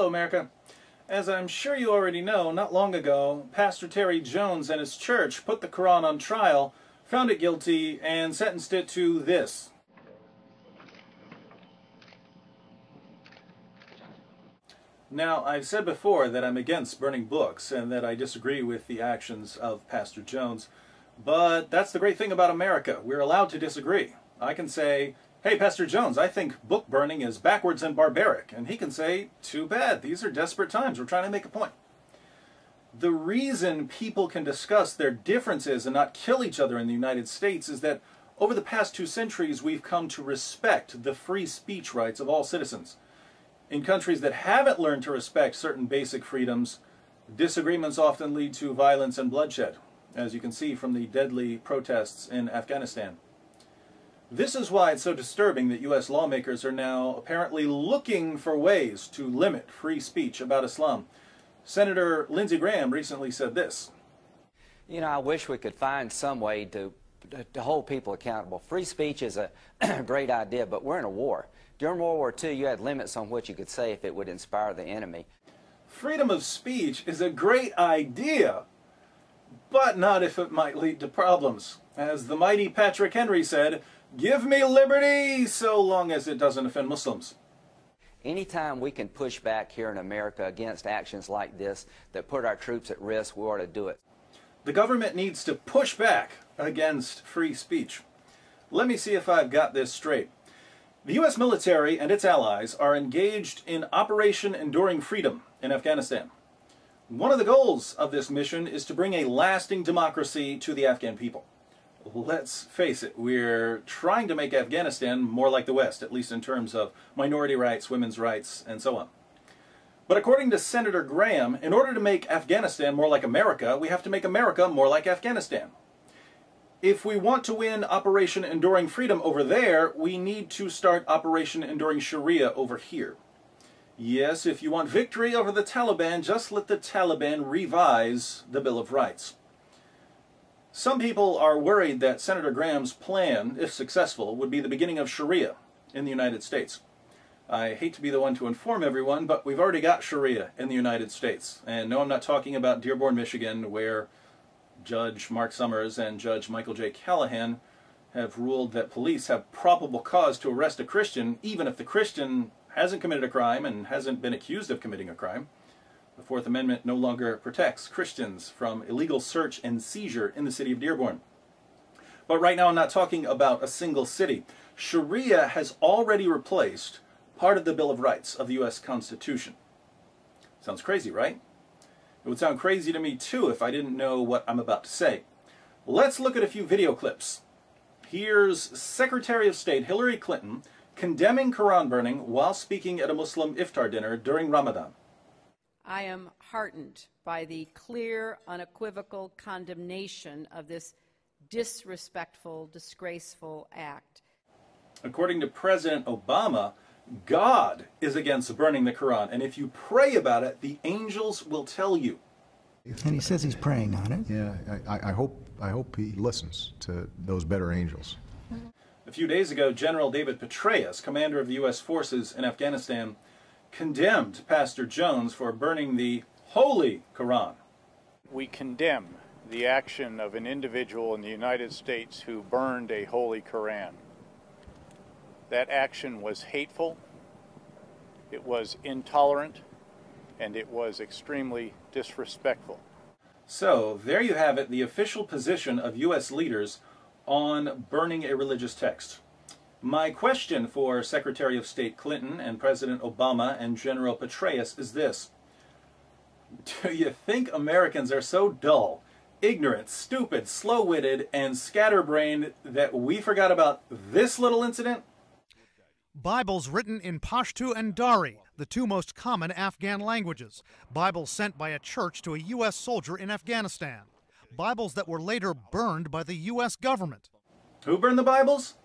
Hello, America. As I'm sure you already know, not long ago, Pastor Terry Jones and his church put the Quran on trial, found it guilty, and sentenced it to this. Now, I've said before that I'm against burning books and that I disagree with the actions of Pastor Jones, but that's the great thing about America. We're allowed to disagree. I can say, hey, Pastor Jones, I think book burning is backwards and barbaric. And he can say, too bad, these are desperate times. We're trying to make a point. The reason people can discuss their differences and not kill each other in the United States is that over the past 2 centuries, we've come to respect the free speech rights of all citizens. In countries that haven't learned to respect certain basic freedoms, disagreements often lead to violence and bloodshed, as you can see from the deadly protests in Afghanistan. This is why it's so disturbing that U.S. lawmakers are now apparently looking for ways to limit free speech about Islam. Senator Lindsey Graham recently said this. You know, I wish we could find some way to hold people accountable. Free speech is a great idea, but we're in a war. During World War II, you had limits on what you could say if it would inspire the enemy. Freedom of speech is a great idea, but not if it might lead to problems. As the mighty Patrick Henry said, give me liberty so long as it doesn't offend Muslims. Anytime we can push back here in America against actions like this that put our troops at risk, we ought to do it. The government needs to push back against free speech. Let me see if I've got this straight. The U.S. military and its allies are engaged in Operation Enduring Freedom in Afghanistan. One of the goals of this mission is to bring a lasting democracy to the Afghan people. Let's face it, we're trying to make Afghanistan more like the West, at least in terms of minority rights, women's rights, and so on. But according to Senator Graham, in order to make Afghanistan more like America, we have to make America more like Afghanistan. If we want to win Operation Enduring Freedom over there, we need to start Operation Enduring Sharia over here. Yes, if you want victory over the Taliban, just let the Taliban revise the Bill of Rights. Some people are worried that Senator Graham's plan, if successful, would be the beginning of Sharia in the United States. I hate to be the one to inform everyone, but we've already got Sharia in the United States. And no, I'm not talking about Dearborn, Michigan, where Judge Mark Summers and Judge Michael J. Callahan have ruled that police have probable cause to arrest a Christian, even if the Christian hasn't committed a crime and hasn't been accused of committing a crime. The Fourth Amendment no longer protects Christians from illegal search and seizure in the city of Dearborn. But right now I'm not talking about a single city. Sharia has already replaced part of the Bill of Rights of the U.S. Constitution. Sounds crazy, right? It would sound crazy to me too if I didn't know what I'm about to say. Let's look at a few video clips. Here's Secretary of State Hillary Clinton condemning Quran burning while speaking at a Muslim iftar dinner during Ramadan. I am heartened by the clear, unequivocal condemnation of this disrespectful, disgraceful act. According to President Obama, God is against burning the Quran, and if you pray about it, the angels will tell you. And he says he's praying on it. Yeah, I hope he listens to those better angels. A few days ago, General David Petraeus, commander of the U.S. forces in Afghanistan, condemned Pastor Jones for burning the Holy Quran. We condemn the action of an individual in the United States who burned a Holy Quran. That action was hateful, it was intolerant, and it was extremely disrespectful. So, there you have it, the official position of U.S. leaders on burning a religious text. My question for Secretary of State Clinton and President Obama and General Petraeus is this. Do you think Americans are so dull, ignorant, stupid, slow-witted, and scatterbrained that we forgot about this little incident? Bibles written in Pashto and Dari, the 2 most common Afghan languages. Bibles sent by a church to a U.S. soldier in Afghanistan. Bibles that were later burned by the U.S. government. Who burned the Bibles?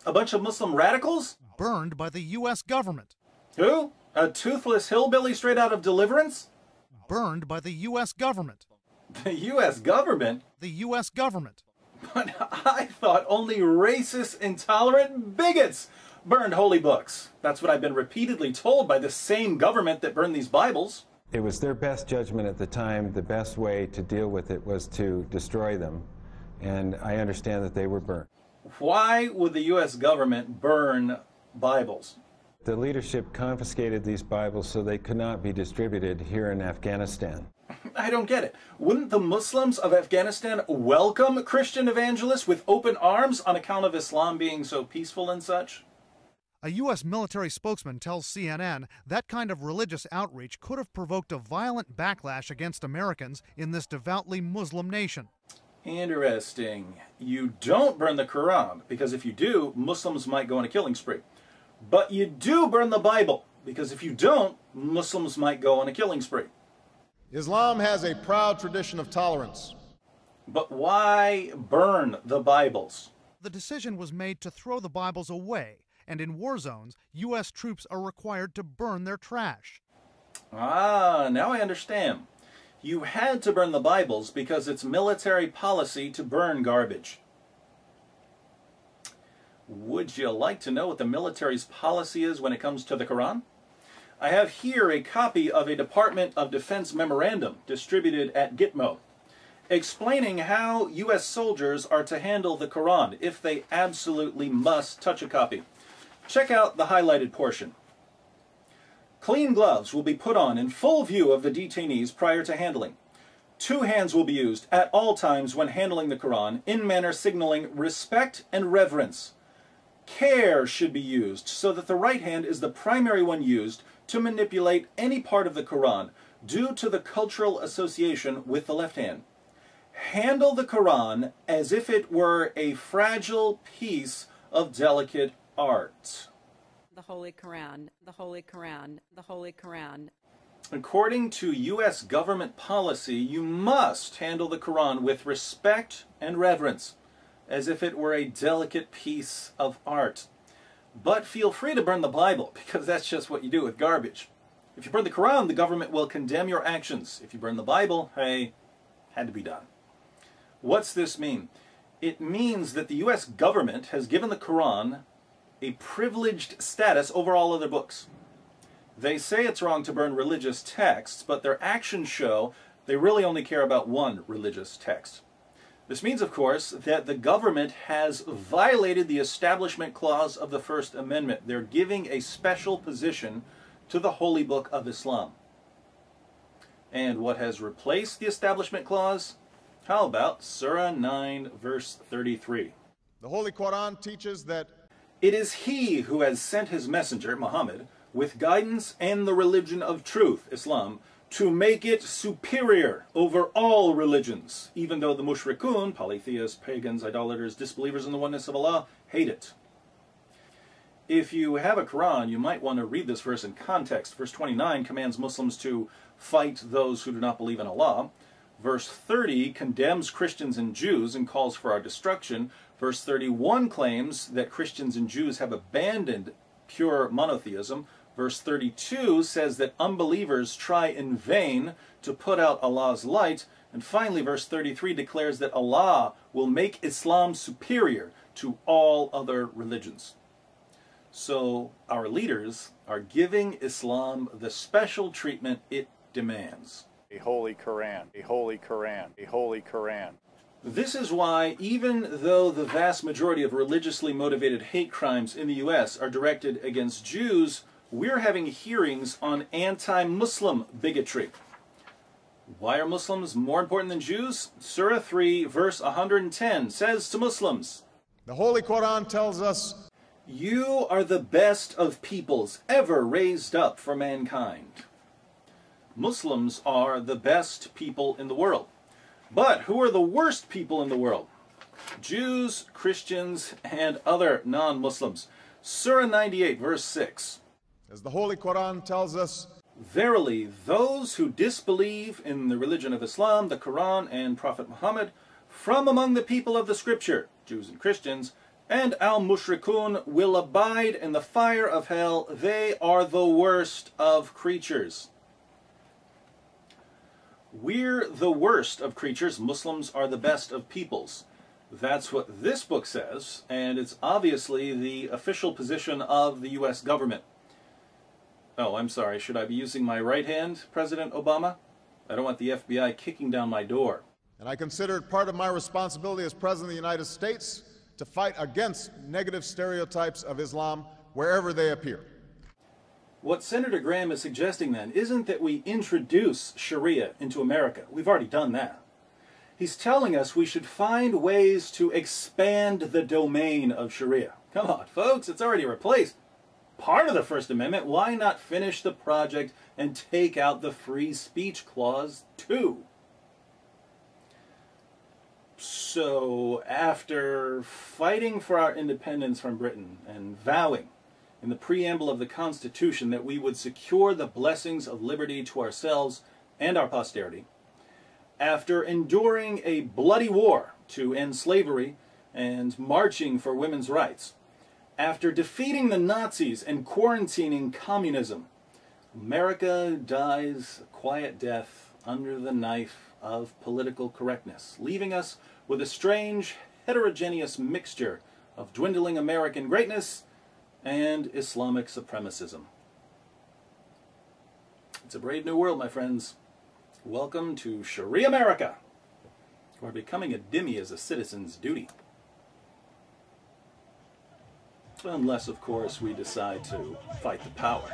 A bunch of Muslim radicals? Burned by the U.S. government. Who? A toothless hillbilly straight out of Deliverance? Burned by the U.S. government. The U.S. government? The U.S. government. But I thought only racist, intolerant bigots burned holy books. That's what I've been repeatedly told by the same government that burned these Bibles. It was their best judgment at the time. The best way to deal with it was to destroy them. And I understand that they were burned. Why would the U.S. government burn Bibles? The leadership confiscated these Bibles so they could not be distributed here in Afghanistan. I don't get it. Wouldn't the Muslims of Afghanistan welcome Christian evangelists with open arms on account of Islam being so peaceful and such? A U.S. military spokesman tells CNN that kind of religious outreach could have provoked a violent backlash against Americans in this devoutly Muslim nation. Interesting. You don't burn the Quran, because if you do, Muslims might go on a killing spree. But you do burn the Bible, because if you don't, Muslims might go on a killing spree. Islam has a proud tradition of tolerance. But why burn the Bibles? The decision was made to throw the Bibles away, and in war zones, U.S. troops are required to burn their trash. Ah, now I understand. You had to burn the Bibles because it's military policy to burn garbage. Would you like to know what the military's policy is when it comes to the Quran? I have here a copy of a Department of Defense memorandum distributed at Gitmo, explaining how U.S. soldiers are to handle the Quran if they absolutely must touch a copy. Check out the highlighted portion. Clean gloves will be put on in full view of the detainees prior to handling. 2 hands will be used at all times when handling the Quran in manner signaling respect and reverence. Care should be used so that the right hand is the primary one used to manipulate any part of the Quran due to the cultural association with the left hand. Handle the Quran as if it were a fragile piece of delicate art. The Holy Quran, the Holy Quran, the Holy Quran. According to U.S. government policy, you must handle the Quran with respect and reverence, as if it were a delicate piece of art. But feel free to burn the Bible, because that's just what you do with garbage. If you burn the Quran, the government will condemn your actions. If you burn the Bible, hey, had to be done. What's this mean? It means that the U.S. government has given the Quran a privileged status over all other books. They say it's wrong to burn religious texts, but their actions show they really only care about one religious text. This means, of course, that the government has violated the Establishment Clause of the First Amendment. They're giving a special position to the Holy Book of Islam. And what has replaced the Establishment Clause? How about Surah 9, verse 33? The Holy Quran teaches that it is He who has sent His messenger, Muhammad, with guidance and the religion of truth, Islam, to make it superior over all religions, even though the mushrikun, polytheists, pagans, idolaters, disbelievers in the oneness of Allah, hate it. If you have a Quran, you might want to read this verse in context. Verse 29 commands Muslims to fight those who do not believe in Allah. Verse 30 condemns Christians and Jews and calls for our destruction. Verse 31 claims that Christians and Jews have abandoned pure monotheism. Verse 32 says that unbelievers try in vain to put out Allah's light. And finally, verse 33 declares that Allah will make Islam superior to all other religions. So our leaders are giving Islam the special treatment it demands. A holy Quran, a holy Quran, a holy Quran. This is why, even though the vast majority of religiously motivated hate crimes in the U.S. are directed against Jews, we're having hearings on anti-Muslim bigotry. Why are Muslims more important than Jews? Surah 3, verse 110 says to Muslims, the Holy Quran tells us, you are the best of peoples ever raised up for mankind. Muslims are the best people in the world. But who are the worst people in the world? Jews, Christians, and other non-Muslims. Surah 98, verse 6. As the Holy Quran tells us, verily, those who disbelieve in the religion of Islam, the Quran, and Prophet Muhammad, from among the people of the Scripture, Jews and Christians, and al-mushrikun will abide in the fire of hell. They are the worst of creatures. We're the worst of creatures. Muslims are the best of peoples. That's what this book says, and it's obviously the official position of the U.S. government. Oh, I'm sorry. Should I be using my right hand, President Obama? I don't want the FBI kicking down my door. And I consider it part of my responsibility as President of the United States to fight against negative stereotypes of Islam wherever they appear. What Senator Graham is suggesting then isn't that we introduce Sharia into America. We've already done that. He's telling us we should find ways to expand the domain of Sharia. Come on, folks, it's already replaced part of the First Amendment. Why not finish the project and take out the free speech clause too? So, after fighting for our independence from Britain and vowing in the preamble of the Constitution that we would secure the blessings of liberty to ourselves and our posterity, after enduring a bloody war to end slavery and marching for women's rights, after defeating the Nazis and quarantining communism, America dies a quiet death under the knife of political correctness, leaving us with a strange, heterogeneous mixture of dwindling American greatness and Islamic supremacism. It's a brave new world, my friends. Welcome to Sharia America, where becoming a dhimmi is a citizen's duty. Unless, of course, we decide to fight the power.